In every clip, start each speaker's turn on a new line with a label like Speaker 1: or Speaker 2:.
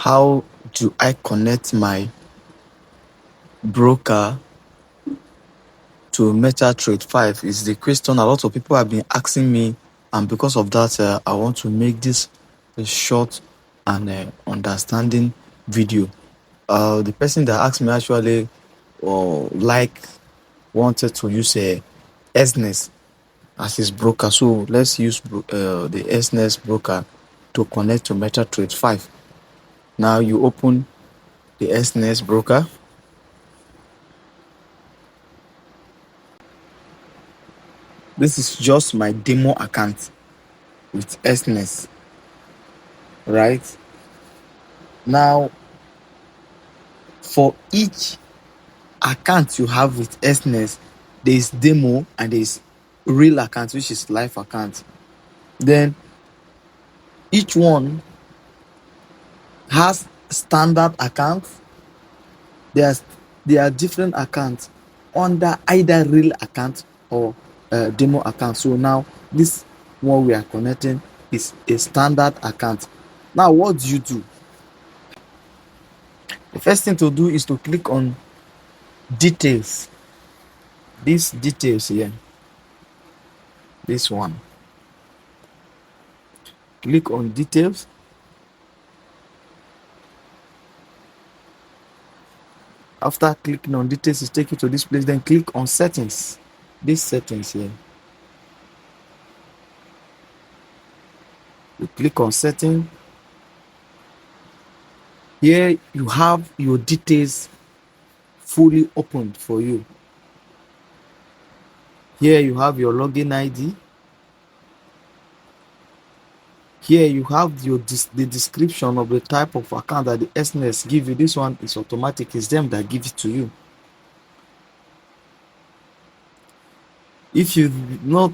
Speaker 1: How do I connect my broker to MetaTrader 5 is the question a lot of people have been asking me, and because of that, I want to make this a short and understanding video. The person that asked me actually wanted to use a Exness as his broker, so let's use the Exness broker to connect to MetaTrader 5. Now you open the Exness broker. This is just my demo account with Exness, right? Now, for each account you have with Exness, there is demo and there is real account, which is live account. Then each one has standard accounts. There are different accounts under either real account or demo account. So now this one we are connecting is a standard account. Now what do you do? The first thing to do is to click on details. These details here, this one. Click on details. After clicking on details, it takes you to this place. Then click on settings. These settings here. You click on setting. Here you have your details fully opened for you. Here you have your login ID. Here you have the description of the type of account that the Exness give you. This one is automatic. It's them that give it to you. If you did not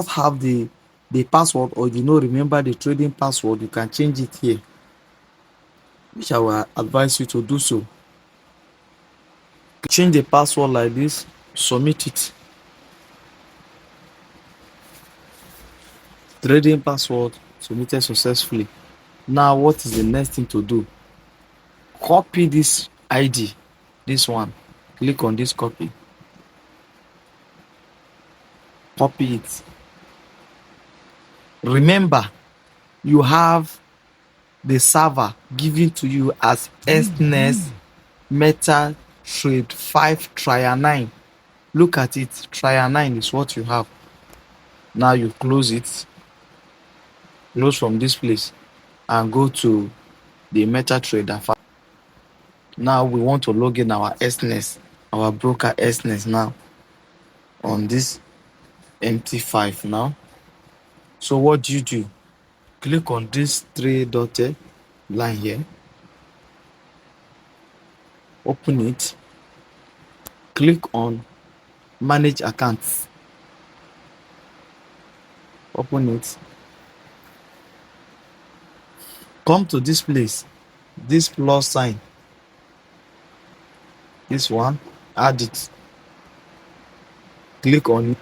Speaker 1: have the password, or you don't remember the trading password, you can change it here, which I will advise you to do so. Change the password like this, submit it. Trading password submitted successfully. Now what is the next thing to do? Copy this ID, this one. Click on this copy. Copy it. Remember, you have the server given to you as Exness MetaTrader 5 trial 9. Look at it. Trial 9 is what you have. Now you close it. Close from this place and go to the MetaTrader 5. Now we want to log in our Exness, our broker Exness now on this MT5 now. So what do you do? Click on this 3-dotted line here. Open it. Click on manage accounts. Open it. Come to this place, this plus sign, this one, add it. Click on it.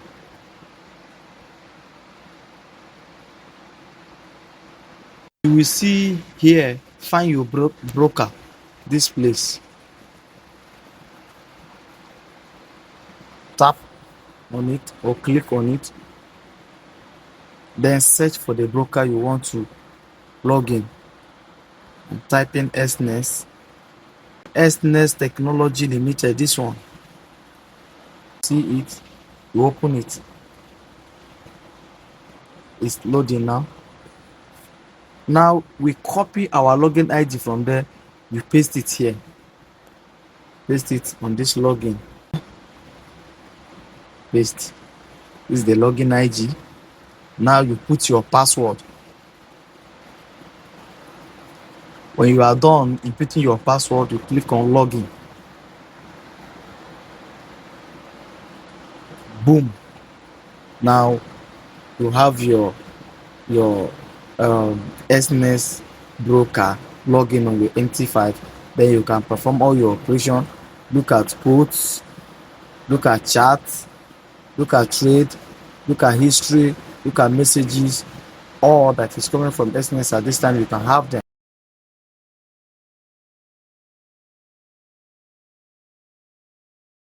Speaker 1: You will see here, find your broker, this place. Tap on it or click on it. Then search for the broker you want to log in. And type in Exness Technology Limited, this one. See it, you open it. It's loading now. Now we copy our login ID from there, you paste it here. Paste it on this login. Paste. This is the login ID. Now you put your password. When you are done inputting your password, you click on login. Boom. Now you have your Exness broker login on your MT5. Then you can perform all your operation. Look at quotes, look at charts, look at trade, look at history, look at messages. All that is coming from Exness at this time, you can have them.